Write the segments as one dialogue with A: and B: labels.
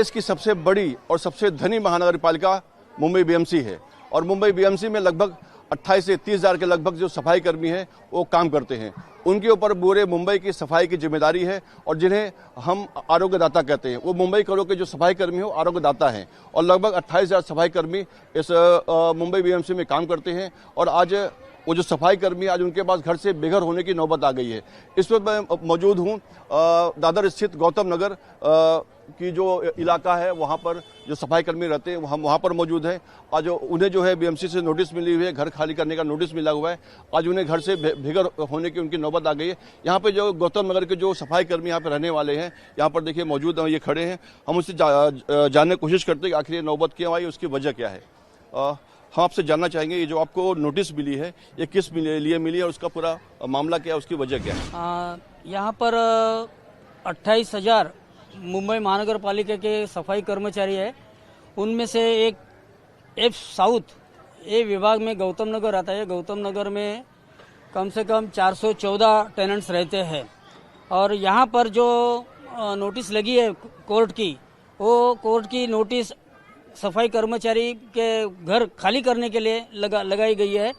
A: देश की सबसे बड़ी और सबसे धनी महानगर पालिका मुंबई बीएमसी है और मुंबई बीएमसी में लगभग 28 से 30 हज़ार के लगभग जो सफाई कर्मी हैं वो काम करते हैं। उनके ऊपर पूरे मुंबई की सफाई की जिम्मेदारी है और जिन्हें हम आरोग्यदाता कहते हैं, वो मुंबई करों के जो सफाई कर्मी हो आरोग्यदाता हैं और लगभग 28 हज़ार सफाई कर्मी इस मुंबई बीएमसी में काम करते हैं। और आज वो जो सफाई कर्मी आज उनके पास घर से बेघर होने की नौबत आ गई है। इस वक्त मैं मौजूद हूँ दादर स्थित गौतम नगर की जो इलाका है, वहाँ पर जो सफाई कर्मी रहते हैं हम वहाँ पर मौजूद हैं। आज उन्हें जो है बीएमसी से नोटिस मिली हुई है, घर खाली करने का नोटिस मिला हुआ है। आज उन्हें घर से बेघर होने की उनकी नौबत आ गई है। यहाँ पे जो गौतम नगर के जो सफाई कर्मी यहाँ पे रहने वाले हैं, यहाँ पर देखिए मौजूद हैं, ये खड़े हैं। हम उससे जानने की कोशिश करते हैं कि आखिर ये नौबत क्यों आई, उसकी वजह क्या है। हम आपसे जानना चाहेंगे ये जो आपको नोटिस मिली है ये किस लिए मिली है और उसका पूरा मामला क्या है, उसकी वजह क्या है।
B: यहाँ पर 28,000 मुंबई महानगर पालिका के सफाई कर्मचारी है। उनमें से एक एफ साउथ ए विभाग में गौतम नगर आता है। गौतम नगर में कम से कम 414 टेनेंट्स रहते हैं और यहाँ पर जो नोटिस लगी है कोर्ट की, वो कोर्ट की नोटिस सफाई कर्मचारी के घर खाली करने के लिए लगाई गई है।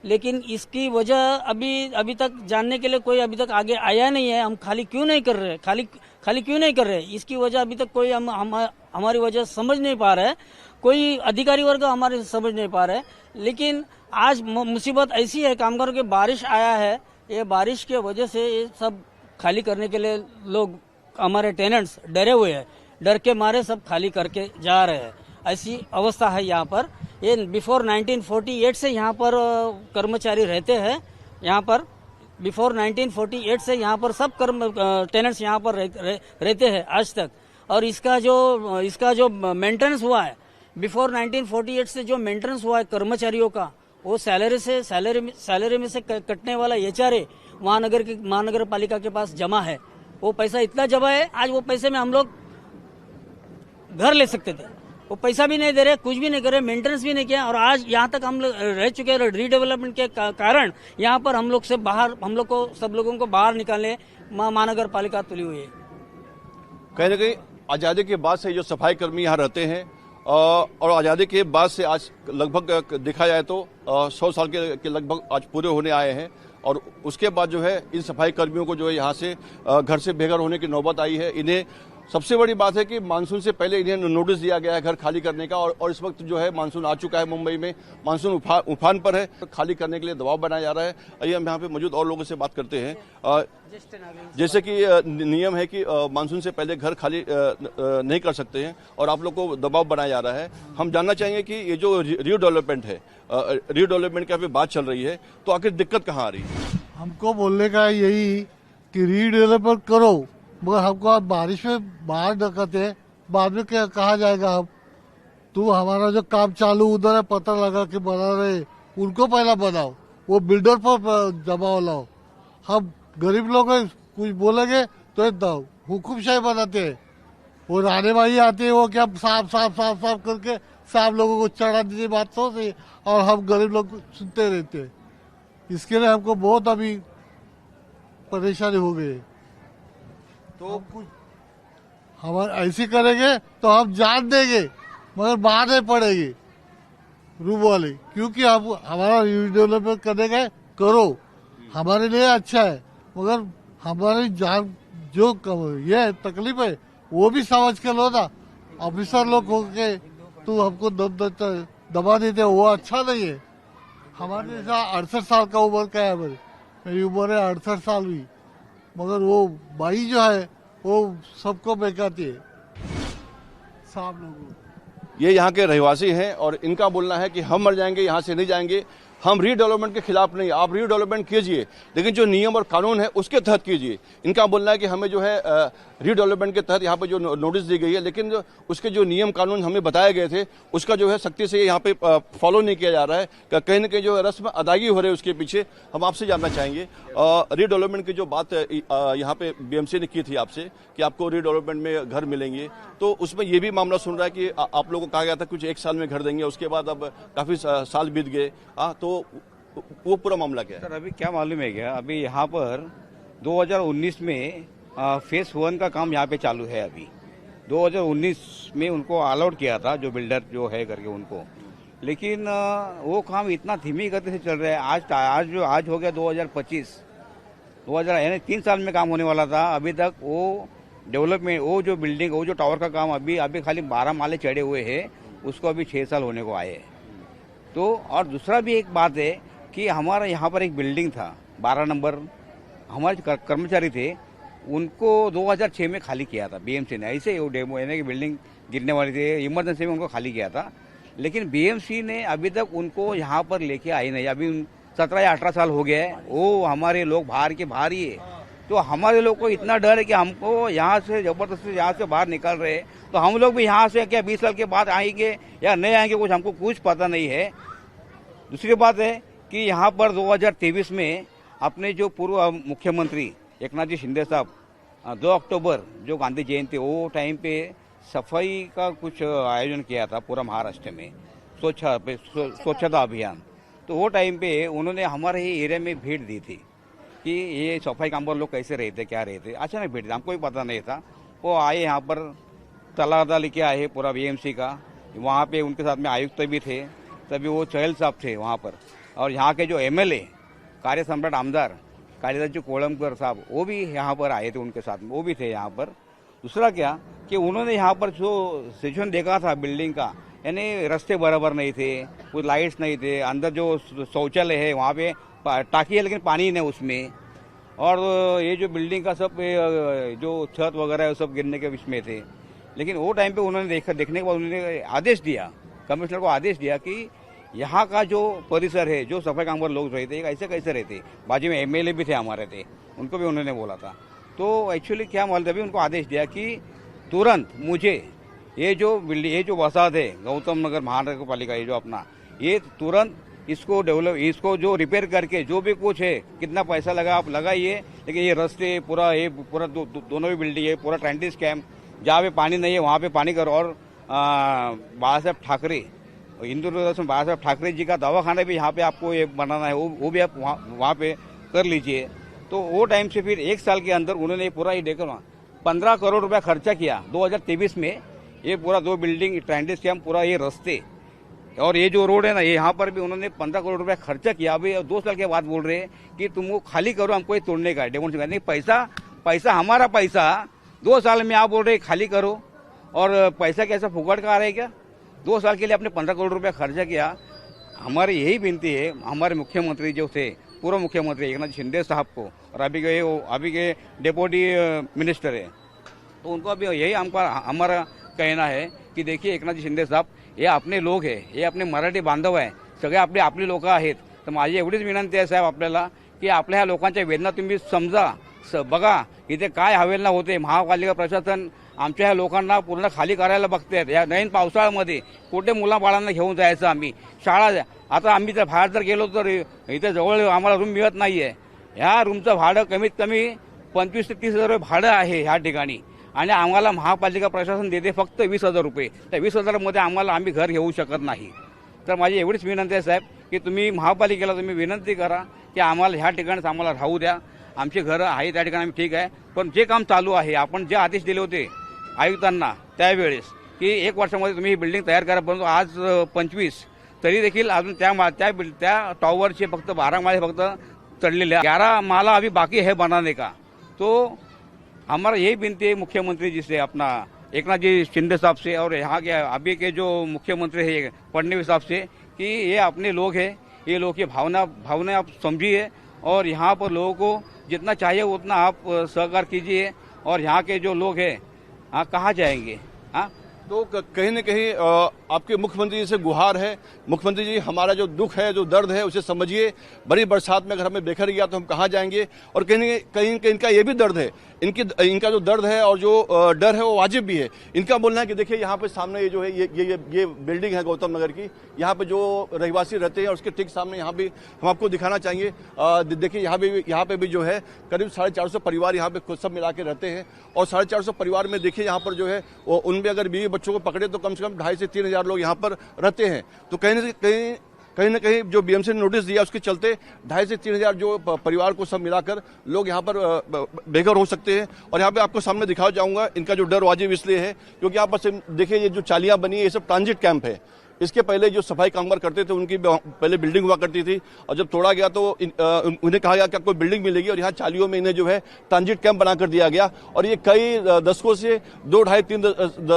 B: लेकिन इसकी वजह अभी तक जानने के लिए कोई अभी तक आगे आया नहीं है। हम खाली क्यों नहीं कर रहे, खाली क्यों नहीं कर रहे, इसकी वजह अभी तक कोई हमारी वजह समझ नहीं पा रहा है, कोई अधिकारी वर्ग हमारे समझ नहीं पा रहे। लेकिन आज मुसीबत ऐसी है, कामगारों की बारिश आया है, ये बारिश के वजह से ये सब खाली करने के लिए लोग हमारे टेनेंट्स डरे हुए हैं, डर के मारे सब खाली करके जा रहे हैं। ऐसी अवस्था है यहाँ पर। ये बिफोर 1948 से यहाँ पर कर्मचारी रहते हैं। यहाँ पर बिफोर 1948 से यहाँ पर सब टेनेंट्स यहाँ पर रहते हैं आज तक। और इसका जो मेंटेनेंस हुआ है, बिफोर 1948 से जो मेंटेनेंस हुआ है कर्मचारियों का, वो सैलरी में से कटने वाला HRA महानगर पालिका के पास जमा है। वो पैसा इतना जमा है, आज वो पैसे में हम लोग घर ले सकते थे। वो पैसा भी नहीं दे रहे, कुछ भी नहीं कर रहे, मेंटेनेंस भी नहीं किया। और आज यहाँ तक हम लोग रह चुके हैं। रीडेवलपमेंट के कारण यहाँ पर हम लोग को सब लोगों को बाहर निकालने महानगर पालिका तुली हुई है।
A: कहीं ना कहीं आज़ादी के बाद से जो सफाई कर्मी यहाँ रहते हैं और आज़ादी के बाद से आज लगभग देखा जाए तो 100 साल के लगभग आज पूरे होने आए हैं। और उसके बाद जो है इन सफाई कर्मियों को जो है यहाँ से घर से बेघर होने की नौबत आई है। इन्हें सबसे बड़ी बात है कि मानसून से पहले इन्हें नोटिस दिया गया है घर खाली करने का और इस वक्त जो है मानसून आ चुका है। मुंबई में मानसून उफान पर है, खाली करने के लिए दबाव बनाया जा रहा है। आइए हम यहाँ पे मौजूद और लोगों से बात करते हैं। जैसे कि नियम है कि मानसून से पहले घर खाली नहीं कर सकते हैं और आप लोग को दबाव बनाया जा रहा है। हम जानना चाहेंगे कि ये जो रीडेवलपमेंट है, रीडेवलपमेंट की अभी बात चल रही है, तो आखिर दिक्कत कहाँ आ रही है।
C: हमको बोलने का यही कि रीडेवलपमेंट करो, मगर हमको आप बारिश में बाहर धक्कते, बाद में क्या कहा जाएगा। हम तू हमारा जो काम चालू उधर है पता लगा के बना रहे, उनको पहला बनाओ, वो बिल्डर पर जमाओ लाओ। हम गरीब लोग कुछ बोलेंगे तो हुकुमशाही बनाते हैं। वो राने भाई आते हैं, वो क्या साफ करके साफ लोगों को चढ़ा दीजिए बातों से, और हम गरीब लोग सुनते रहते हैं। इसके लिए हमको बहुत अभी परेशानी हो गई। तो कुछ हम ऐसे करेंगे तो हम जान देंगे, मगर बाहर नहीं पड़ेगी रूम वाले, क्योंकि हम हमारा डेवलपमेंट करने गए करो, हमारे लिए अच्छा है, मगर हमारी जान जो ये तकलीफ है वो भी समझ के लो ना। ऑफिसर लोग होके तो हमको दबा देते, वो अच्छा नहीं है। हमारे जैसा 68 साल का उम्र का है, मेरी उम्र है 68 साल भी, मगर वो बाई जो है वो सबको बेकाती है साहब लोगों।
A: ये यहाँ के रहवासी हैं और इनका बोलना है कि हम मर जाएंगे, यहाँ से नहीं जाएंगे। हम रीडेवलपमेंट के खिलाफ नहीं, आप रीडेवलपमेंट कीजिए, लेकिन जो नियम और कानून है उसके तहत कीजिए। इनका बोलना है कि हमें जो है रीडेवलपमेंट के तहत यहाँ पे जो नोटिस दी गई है, लेकिन उसके जो नियम कानून हमें बताए गए थे उसका जो है सख्ती से यहाँ पे फॉलो नहीं किया जा रहा है। कहीं ना कहीं जो रस्म अदायगी हो रही है उसके पीछे। हम आपसे जानना चाहेंगे रीडेवलपमेंट की जो बात यहाँ पे बीएमसी ने की थी आपसे कि आपको रीडेवलपमेंट में घर मिलेंगे, तो उसमें ये भी मामला सुन रहा है कि आप लोगों को कहा गया था कुछ 1 साल में घर देंगे, उसके बाद अब काफी साल बीत गए। तो वो पूरा मामला क्या है
D: सर? अभी क्या मालूम है क्या, अभी यहाँ पर 2019 में फेज 1 का काम यहाँ पे चालू है। अभी 2019 में उनको अलाउड किया था, जो बिल्डर जो है करके उनको, लेकिन वो काम इतना धीमी गति से चल रहा है। आज हो गया 2025, यानी 3 साल में काम होने वाला था। अभी तक वो डेवलपमेंट, वो जो बिल्डिंग, वो जो टावर का काम अभी खाली 12 माले चढ़े हुए हैं, उसको अभी 6 साल होने को आए। तो और दूसरा भी एक बात है कि हमारा यहाँ पर एक बिल्डिंग था 12 नंबर, हमारे कर्मचारी थे, उनको 2006 में खाली किया था बीएमसी ने। ऐसे वो डेमो यानी कि बिल्डिंग गिरने वाली थी, इमरजेंसी में उनको खाली किया था, लेकिन बीएमसी ने अभी तक उनको यहाँ पर लेके आई नहीं। अभी 17 या 18 साल हो गया है, वो हमारे लोग बाहर के बाहर ही है। तो हमारे लोग को इतना डर है कि हमको यहाँ से जबरदस्ती यहाँ से बाहर निकाल रहे हैं, तो हम लोग भी यहाँ से क्या 20 साल के बाद आएंगे या नहीं आएंगे, कुछ हमको कुछ पता नहीं है। दूसरी बात है कि यहाँ पर 2023 में अपने जो पूर्व मुख्यमंत्री एकनाथ जी शिंदे साहब 2 अक्टूबर जो गांधी जयंती, वो टाइम पे सफाई का कुछ आयोजन किया था पूरा महाराष्ट्र में, स्वच्छता अभियान। तो वो टाइम पे उन्होंने हमारे ही एरिया में भेंट दी थी कि ये सफाई कामगार लोग कैसे रहते, क्या रहते। अचानक भेंट दी, हमको भी पता नहीं था। वो आए यहाँ पर, तलादा लेके आए पूरा बीएमसी का, वहाँ पे उनके साथ में आयुक्त भी थे, तभी वो चहल साहब थे वहाँ पर, और यहाँ के जो एमएलए कार्य सम्राट आमदार कालिदास जी कोलमकर साहब, वो भी यहाँ पर आए थे, उनके साथ में वो भी थे यहाँ पर। दूसरा क्या कि उन्होंने यहाँ पर जो सिचुएशन देखा था बिल्डिंग का, यानी रास्ते बराबर नहीं थे, कुछ लाइट्स नहीं थे, अंदर जो शौचालय है वहाँ पे टाकी है लेकिन पानी नहीं उसमें, और ये जो बिल्डिंग का सब जो छत वगैरह है सब गिरने के बीच में थे। लेकिन वो टाइम पे उन्होंने देखने के बाद उन्होंने आदेश दिया, कमिश्नर को आदेश दिया कि यहाँ का जो परिसर है, जो सफाई कामगार लोग रहते ऐसे कैसे रहते। बाजू में एमएलए भी थे हमारे थे, उनको भी उन्होंने बोला था। तो एक्चुअली क्या मालूम, तभी उनको आदेश दिया कि तुरंत मुझे ये जो वसाहत है गौतम नगर महानगर पालिका, ये जो अपना, ये तुरंत इसको जो रिपेयर करके जो भी कुछ है, कितना पैसा लगा आप लगाइए, लेकिन ये रास्ते पूरा दोनों भी बिल्डिंग है, पूरा ट्रेंडिस कैंप, जहाँ पे पानी नहीं है वहाँ पे पानी करो। और बाला साहेब ठाकरे, हिंदू में बाला साहेब ठाकरे जी का दवाखाना भी यहाँ पे आपको ये बनाना है, वो भी आप वहाँ पे कर लीजिए। तो वो टाइम से फिर 1 साल के अंदर उन्होंने पूरा ये देखो 15 करोड़ रुपया खर्चा किया 2023 में, ये पूरा 2 बिल्डिंग, ट्रेंडिस कैंप, पूरा ये रास्ते और ये जो रोड है ना, ये यहाँ पर भी उन्होंने 15 करोड़ रुपया खर्चा किया। अभी 2 साल के बाद बोल रहे हैं कि तुम वो खाली करो, हमको ये तोड़ने का है, डेमोन्स्ट्रेशन नहीं, पैसा हमारा पैसा 2 साल में आप बोल रहे खाली करो, और पैसा कैसा फुकट का आ रहा है क्या? 2 साल के लिए आपने 15 करोड़ रुपया खर्चा किया। हमारी यही विनती है हमारे मुख्यमंत्री जो थे, पूर्व मुख्यमंत्री एकनाथ शिंदे साहब को, और अभी के डिप्टी मिनिस्टर है, तो उनको भी यही हमारा कहना है कि देखिए एकनाथ शिंदे साहब, हे अपने लोक आहे, हे अपने मराठी बांधव आहे, सगळे आपली लोक आहेत. तर माझी एवढीच विनंती आहे साहेब आपल्याला की आपल्या ह्या लोकांच्या वेदना तुम्ही समजा, बघा इथे काय हवेलना होते. महापालिका प्रशासन आमच्या ह्या लोकांना पूर्ण खाली करायला बघतायत. या नवीन पावसाळ्यामध्ये कुठे मुलाबाळांना घेऊन जायचं आम्ही, शाळा आता आम्ही जर बाहेर जर गेलो तर इथे जवळ आम्हाला रूम मिळत नाहीये. ह्या रूमचं भाडं कमीत कमी 25 ते 30 हजार भाडं आहे ह्या ठिकाणी, आणि आम्हाला महापालिका प्रशासन देते फक्त 20,000 रुपये. त्या 20,000मध्ये आम्ही घर घेऊ शकत नाही. तर माझी एवढीच विनंती आहे साहेब की तुम्ही महापालिकेला तुम्ही विनंती करा की आम्हाला ह्या ठिकाणी आम्हाला राहू द्या. आमचे घरं आहे त्या ठिकाणी ठीक आहे, पण जे काम चालू आहे, आपण जे आदेश दिले होते आयुक्तांना त्यावेळेस की 1 वर्षामध्ये तुम्ही ही बिल्डिंग तयार करा, परंतु आज 25 तरी देखील अजून त्या टॉवरचे फक्त 12 माळे फक्त चढलेले, 11 माला अभी बाकी है बनाने का. तो हमारा यही विनती है मुख्यमंत्री जी से, अपना एकनाथ जी शिंदे साहब से, और यहाँ के अभी के जो मुख्यमंत्री है फडणवीस साहब से, कि ये अपने लोग हैं, ये लोग की भावना आप समझिए, और यहाँ पर लोगों को जितना चाहिए उतना आप सहकार कीजिए. और यहाँ के जो लोग हैं कहाँ जाएंगे?
A: तो कहीं न कहीं आपके मुख्यमंत्री जी से गुहार है, मुख्यमंत्री जी हमारा जो दुख है, जो दर्द है उसे समझिए. बड़ी बरसात में अगर हमें बेघर गया तो हम कहाँ जाएंगे? और कहीं इनका ये भी दर्द है, इनका जो दर्द है और जो डर है वो वाजिब भी है. इनका बोलना है कि देखिए यहाँ पे सामने ये जो है ये बिल्डिंग है गौतम नगर की, यहाँ पे जो रहवासी रहते हैं उसके ठीक सामने यहाँ भी हम आपको दिखाना चाहेंगे. देखिए यहाँ पे भी जो है करीब 450 परिवार यहाँ पे खुद सब मिला के रहते हैं, और 450 परिवार में देखिए यहाँ पर जो है उनमें अगर बीवी बच्चों को पकड़े तो कम से कम 2,500 से 3,000 लोग यहाँ पर रहते हैं. तो कहीं न कहीं कहीं ना कहीं जो बीएमसी ने नोटिस दिया उसके चलते 2,500 से 3,000 जो परिवार को सब मिलाकर लोग यहाँ पर बेघर हो सकते हैं। और यहाँ पे आपको सामने दिखा जाऊंगा, इनका जो डर वाजिब इसलिए है क्योंकि यहाँ पर देखिए ये जो चालियां बनी है ये सब ट्रांजिट कैंप है। इसके पहले जो सफाई कामगार करते थे उनकी पहले बिल्डिंग हुआ करती थी और जब तोड़ा गया तो उन्हें कहा गया कि आपको बिल्डिंग मिलेगी और यहाँ चालियों में इन्हें जो है ट्रांजिट कैंप बनाकर दिया गया और ये कई दशकों से 2, 2.5, 3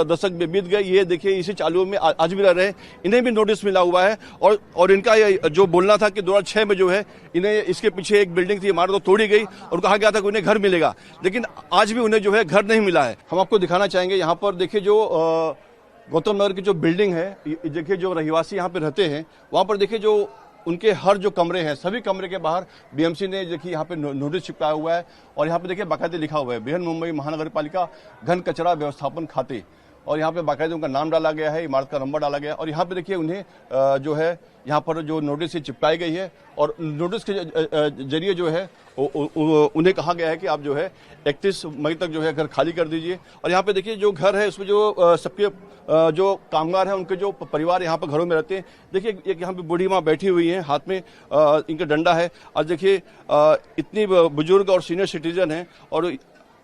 A: दशक बीत गए। ये देखिए इसी चालियों में आज भी रह रहे हैं। इन्हें भी नोटिस मिला हुआ है और इनका जो बोलना था कि 2006 में जो है इन्हें इसके पीछे एक बिल्डिंग थी, इमारत तो तोड़ी गई और कहा गया था कि उन्हें घर मिलेगा, लेकिन आज भी उन्हें जो है घर नहीं मिला है। हम आपको दिखाना चाहेंगे यहाँ पर देखिए जो गौतम नगर की जो बिल्डिंग है, देखिए जो रहिवासी यहाँ पे रहते हैं वहाँ पर देखिए जो उनके हर जो कमरे हैं सभी कमरे के बाहर बीएमसी ने देखिए यहाँ पे नोटिस चिपकाया हुआ है और यहाँ पे देखिए बाकायदे लिखा हुआ है बृहन्मुंबई महानगर पालिका घन कचरा व्यवस्थापन खाते और यहाँ पे बाकायदे उनका नाम डाला गया है, इमारत का नंबर डाला गया है और यहाँ पे देखिए उन्हें जो है यहाँ पर जो नोटिस चिपकाई गई है और नोटिस के जरिए जो है उन्हें कहा गया है कि आप जो है 31 मई तक जो है घर खाली कर दीजिए। और यहाँ पे देखिए जो घर है उसमें जो सबके जो कामगार हैं उनके जो परिवार यहाँ पर घरों में रहते हैं, देखिए एक यहाँ पे बूढ़ी माँ बैठी हुई है, हाथ में इनका डंडा है और देखिए इतनी बुजुर्ग और सीनियर सिटीजन है और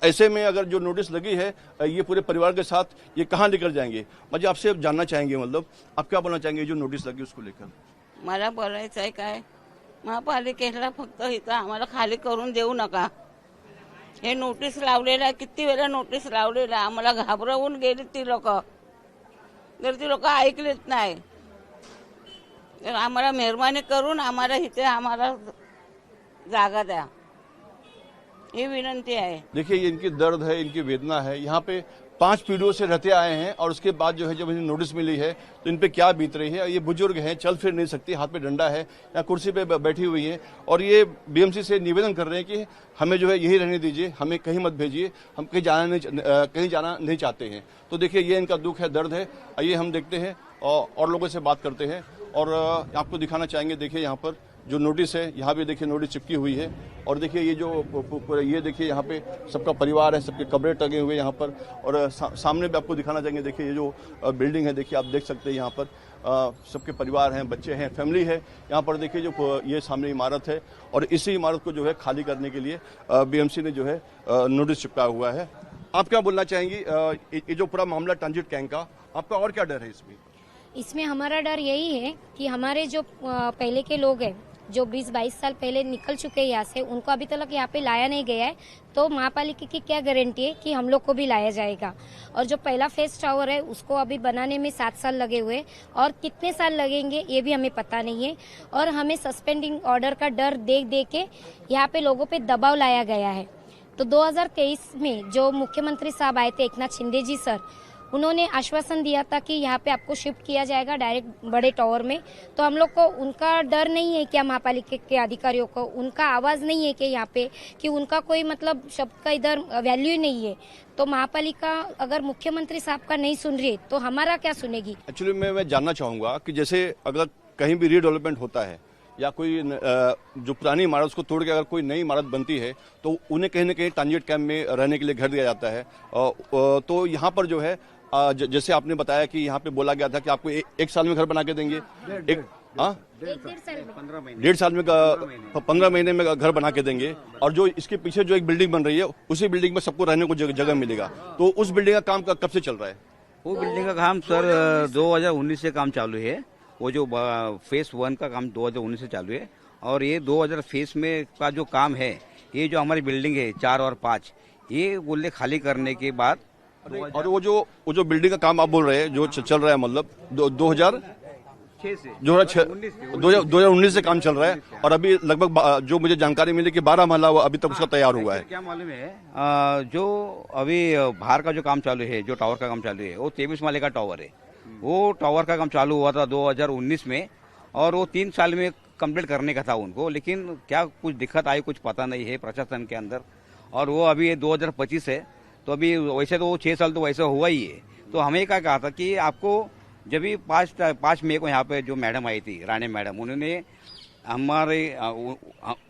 A: ऐसे में अगर जो नोटिस लगी है ये पूरे परिवार के साथ ये कहाँ लेकर जाएंगे। मुझे आपसे जानना चाहेंगे, मतलब आप क्या बोलना चाहेंगे जो नोटिस लगी उसको लेकर?
E: मला बोलायचं आहे काय, महापालिकेला फक्त इथं आम्हाला खाली करून देऊ नका. हे नोटीस लावलेलं आहे, किती वेळा नोटीस लावलेलं आहे, आम्हाला घाबरवून गेली ती लोक, तर ती लोक ऐकलीच नाही. तर आम्हाला मेहरबानी करून आम्हाला इथे आम्हाला जागा द्या, ये विनंती है।
A: देखिए ये इनकी दर्द है, इनकी वेदना है। यहाँ पे 5 पीढ़ियों से रहते आए हैं और उसके बाद जो है जब इन्हें नोटिस मिली है तो इन पे क्या बीत रही है। ये बुजुर्ग हैं, चल फिर नहीं सकती, हाथ में डंडा है, यहाँ कुर्सी पे बैठी हुई है और ये बीएमसी से निवेदन कर रहे हैं कि हमें जो है यही रहने दीजिए, हमें कहीं मत भेजिए, हम कहीं जाना नहीं चाहते हैं। तो देखिए ये इनका दुख है, दर्द है। आइए हम देखते हैं और लोगों से बात करते हैं और आपको दिखाना चाहेंगे। देखिए यहाँ पर जो नोटिस है, यहाँ पे देखिए नोटिस चिपकी हुई है और देखिए ये जो ये देखिए यहाँ पे सबका परिवार है, सबके कपड़े टंगे हुए यहाँ पर और सामने भी आपको दिखाना चाहेंगे। देखिए ये जो बिल्डिंग है, देखिए आप देख सकते हैं यहाँ पर सबके परिवार हैं, बच्चे हैं, फैमिली है। यहाँ पर देखिए जो ये सामने इमारत है और इसी इमारत को जो है खाली करने के लिए बीएमसी ने जो है नोटिस चिपकाया हुआ है। आप क्या बोलना चाहेंगी ये जो पूरा मामला ट्रांजिट कैंप का, आपका और क्या डर है इसमें?
F: इसमें हमारा डर यही है कि हमारे जो पहले के लोग हैं जो 20-22 साल पहले निकल चुके हैं यहाँ से, उनको अभी तक यहाँ पे लाया नहीं गया है। तो महापालिका की क्या गारंटी है कि हम लोग को भी लाया जाएगा। और जो पहला फेस टावर है उसको अभी बनाने में 7 साल लगे हुए और कितने साल लगेंगे ये भी हमें पता नहीं है। और हमें सस्पेंडिंग ऑर्डर का डर देख के यहाँ पे लोगों पे दबाव लाया गया है। तो 2023 में जो मुख्यमंत्री साहब आए थे, एकनाथ शिंदे जी सर, उन्होंने आश्वासन दिया था कि यहाँ पे आपको शिफ्ट किया जाएगा डायरेक्ट बड़े टावर में। तो हम लोग को उनका डर नहीं है क्या, महापालिका के अधिकारियों को उनका आवाज नहीं है कि यहाँ पे कि उनका कोई मतलब शब्द का इधर वैल्यू नहीं है। तो महापालिका अगर मुख्यमंत्री साहब का नहीं सुन रही तो हमारा क्या सुनेगी?
A: एक्चुअली मैं जानना चाहूंगा कि जैसे अगर कहीं भी रीडेवलपमेंट होता है या कोई जो पुरानी इमारत उसको तोड़ के अगर कोई नई इमारत बनती है तो उन्हें कहीं ना कहीं ट्रांजिट कैंप में रहने के लिए घर दिया जाता है। तो यहाँ पर जो है जैसे आपने बताया कि यहाँ पे बोला गया था कि आपको एक साल में घर बना के देंगे, एक 1.5 साल में 15 महीने में घर बना के देंगे और जो इसके पीछे जो एक बिल्डिंग बन रही है उसी बिल्डिंग में सबको रहने को जगह मिलेगा। तो उस बिल्डिंग का काम कब से चल रहा है?
D: वो बिल्डिंग का काम सर 2019 से काम चालू है। वो जो फेस 1 का काम 2019 से चालू है और ये 2000 फेस में का जो काम है, ये जो हमारी बिल्डिंग है 4 और 5, ये बोले खाली करने के बाद
A: और वो जो बिल्डिंग का काम आप बोल रहे हैं जो चल रहा है, मतलब 2019 से काम चल रहा है और अभी लगभग जो मुझे जानकारी मिली कि 12 महला अभी तक उसका तैयार हुआ है।
D: क्या मालूम है, जो अभी बाहर का जो काम चालू है, जो टावर का काम चालू है, वो 23 माले का टावर है। वो टावर का काम चालू हुआ था 2019 में और वो 3 साल में कंप्लीट करने का था उनको, लेकिन क्या कुछ दिक्कत आई कुछ पता नहीं है प्रशासन के अंदर। और वो अभी 2025 है तो अभी वैसे तो 6 साल तो वैसे हुआ ही है। तो हमें क्या कहा था कि आपको जब भी 5 मई को यहाँ पे जो मैडम आई थी, राणे मैडम,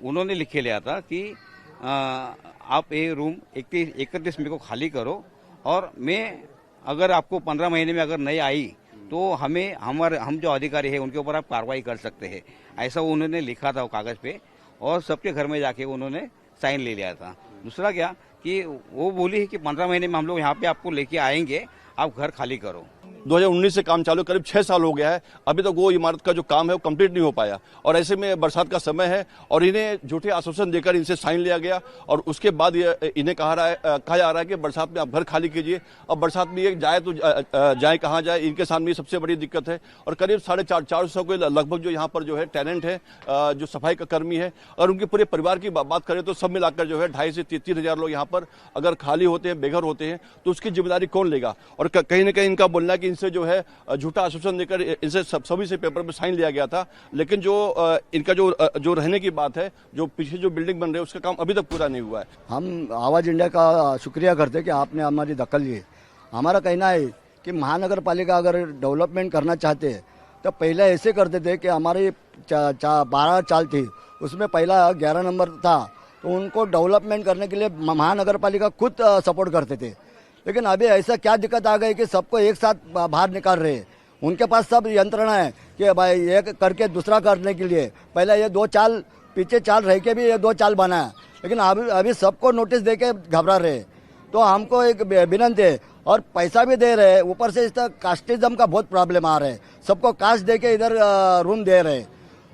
D: उन्होंने लिख के लिया था कि आप ये रूम 31 मई को खाली करो और मैं अगर आपको 15 महीने में अगर नहीं आई तो हम जो अधिकारी है उनके ऊपर आप कार्रवाई कर सकते हैं, ऐसा उन्होंने लिखा था वो कागज पे, और सबके घर में जाके उन्होंने साइन ले लिया था। दूसरा क्या कि वो बोली है कि 15 महीने में हम लोग यहाँ पे आपको लेके आएंगे, आप घर खाली करो।
A: 2019 से काम चालू, करीब 6 साल हो गया है, अभी तक वो इमारत का जो काम है वो कंप्लीट नहीं हो पाया। और ऐसे में बरसात का समय है और इन्हें झूठे आश्वासन देकर इनसे साइन लिया गया और उसके बाद इन्हें कहा जा रहा है कि बरसात में आप घर खाली कीजिए। अब बरसात में ये जाए तो जाए कहाँ जाए, इनके सामने सबसे बड़ी दिक्कत है। और करीब 450 के लगभग जो यहाँ पर जो है टेनेंट है, जो सफाई का कर्मी है, और उनके पूरे परिवार की बात करें तो सब मिलाकर जो है 2.5 से 3 हजार लोग यहाँ पर अगर खाली होते हैं, बेघर होते हैं, तो उसकी जिम्मेदारी कौन लेगा। और कहीं ना कहीं इनका बोलना है कि इनसे जो है झूठा आश्वासन देकर इनसे सभी से पेपर पर साइन लिया गया था, लेकिन जो इनका जो रहने की बात है, जो पीछे जो बिल्डिंग बन रही है उसका काम अभी तक पूरा नहीं हुआ है।
G: हम आवाज इंडिया का शुक्रिया करते हैं कि आपने हमारी दखल ली। हमारा कहना है कि महानगर पालिका अगर डेवलपमेंट करना चाहते हैं तो पहले ऐसे करते थे कि हमारी 12 चाल थी, उसमें पहला 11 नंबर था, तो उनको डेवलपमेंट करने के लिए महानगर पालिका खुद सपोर्ट करते थे। लेकिन अभी ऐसा क्या दिक्कत आ गई कि सबको एक साथ बाहर निकाल रहे हैं। उनके पास सब यंत्रणा है कि भाई एक करके दूसरा करने के लिए, पहले ये 2 चाल पीछे चाल रह के भी ये 2 चाल बनाया, लेकिन अभी सबको नोटिस दे के घबरा रहे। तो हमको एक विनंती है, और पैसा भी दे रहे, ऊपर से इस तरह कास्टिज्म का बहुत प्रॉब्लम आ रहा है, सबको कास्ट दे के इधर रूम दे रहे।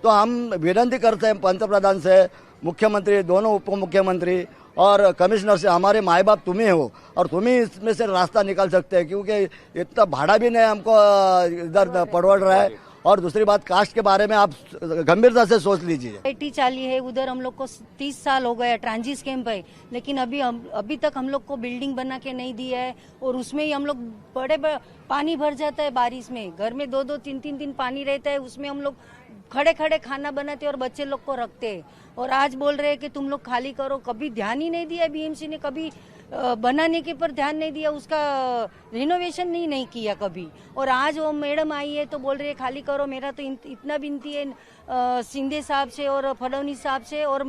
G: तो हम विनंती करते हैं पंतप्रधान से, मुख्यमंत्री, दोनों उप मुख्यमंत्री और कमिश्नर से, हमारे माए बाप तुम ही हो और तुम ही इसमें से रास्ता निकाल सकते हैं, क्योंकि इतना भाड़ा भी नहीं हमको इधर पड़वड़ रहा है। और दूसरी बात, कास्ट के बारे में आप गंभीरता से सोच लीजिए।
H: आईटी चाली है उधर, हम लोग को 30 साल हो गए, ट्रांजिट कैंप है, लेकिन अभी तक हम लोग को बिल्डिंग बना के नहीं दिया है। और उसमें ही हम लोग बड़े पानी भर जाता है बारिश में, घर में 2-2, 3-3 दिन पानी रहता है, उसमें हम लोग खड़े खड़े खाना बनाते और बच्चे लोग को रखते हैं। और आज बोल रहे हैं कि तुम लोग खाली करो, कभी ध्यान ही नहीं दिया बीएमसी ने, कभी बनाने के पर ध्यान नहीं दिया, उसका रिनोवेशन नहीं किया कभी। और आज वो मैडम आई है तो बोल रही है खाली करो। मेरा तो इतना विनती है शिंदे साहब से और फडणवीस साहब से और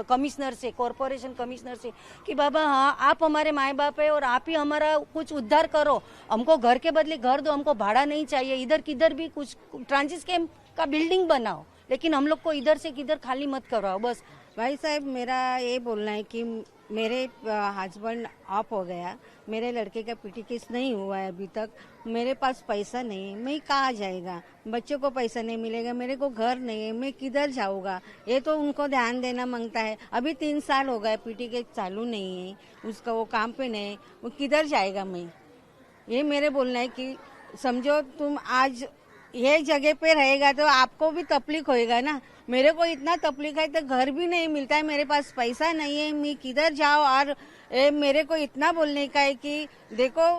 H: कमिश्नर से, कॉरपोरेशन कमिश्नर से, कि बाबा हाँ, आप हमारे माए बाप है और आप ही हमारा कुछ उद्धार करो, हमको घर के बदले घर दो, हमको भाड़ा नहीं चाहिए, इधर किधर भी कुछ ट्रांजिट कैंप का बिल्डिंग बनाओ, लेकिन हम लोग को इधर से किधर खाली मत करवाओ बस।
I: भाई साहब, मेरा ये बोलना है कि मेरे हस्बैंड ऑफ हो गया, मेरे लड़के का पीटी केस नहीं हुआ है अभी तक, मेरे पास पैसा नहीं है, मैं कहाँ जाएगा, बच्चों को पैसा नहीं मिलेगा, मेरे को घर नहीं है, मैं किधर जाऊँगा, ये तो उनको ध्यान देना मांगता है। अभी 3 साल हो गए, पीटी केस चालू नहीं है, उसका वो काम पे नहीं, वो किधर जाएगा। मैं ये मेरे बोलना है कि समझो तुम आज ये जगह पे रहेगा तो आपको भी तकलीफ होएगा ना। मेरे को इतना तकलीफ है तो घर भी नहीं मिलता है, मेरे पास पैसा नहीं है, मैं किधर जाऊँ। और मेरे को इतना बोलने का है कि देखो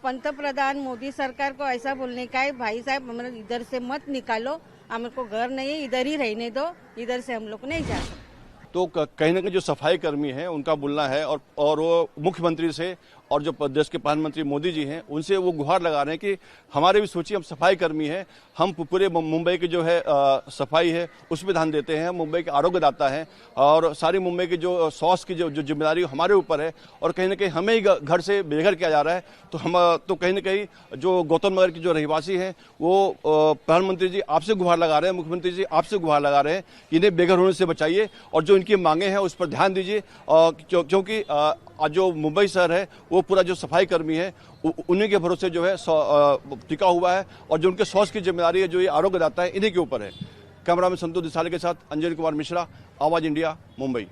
I: पंतप्रधान मोदी सरकार को ऐसा बोलने का है, भाई साहब हमारे इधर से मत निकालो, हमको घर नहीं है, इधर ही रहने दो, इधर से हम लोग नहीं जा सकते।
A: तो कहीं ना कहीं जो सफाई कर्मी हैं उनका बोलना है और वो मुख्यमंत्री से और जो देश के प्रधानमंत्री मोदी जी हैं उनसे वो गुहार लगा रहे हैं कि हमारे भी सोचिए, हम सफाई कर्मी हैं, हम पूरे मुंबई की जो है सफाई है उसमें ध्यान देते हैं, मुंबई के आरोग्यदाता हैं और सारी मुंबई की जो स्वास्थ्य की जो जिम्मेदारी हमारे ऊपर है। और कहीं ना कहीं हमें ही घर से बेघर किया जा रहा है। तो हम तो कहीं ना कहीं जो गौतम नगर की जो रहवासी हैं वो प्रधानमंत्री जी आपसे गुहार लगा रहे हैं, मुख्यमंत्री जी आपसे गुहार लगा रहे हैं कि इन्हें बेघर होने से बचाइए और जो इनकी मांगे हैं उस पर ध्यान दीजिए। क्योंकि आज जो मुंबई शहर है वो पूरा जो सफाई कर्मी है उन्हीं के भरोसे जो है टिका हुआ है और जो उनके स्वास्थ्य की जिम्मेदारी है, जो ये आरोग्यदाता है, इन्हीं के ऊपर है। कैमरा में संतोष दिसाले के साथ अंजन कुमार मिश्रा, आवाज इंडिया, मुंबई।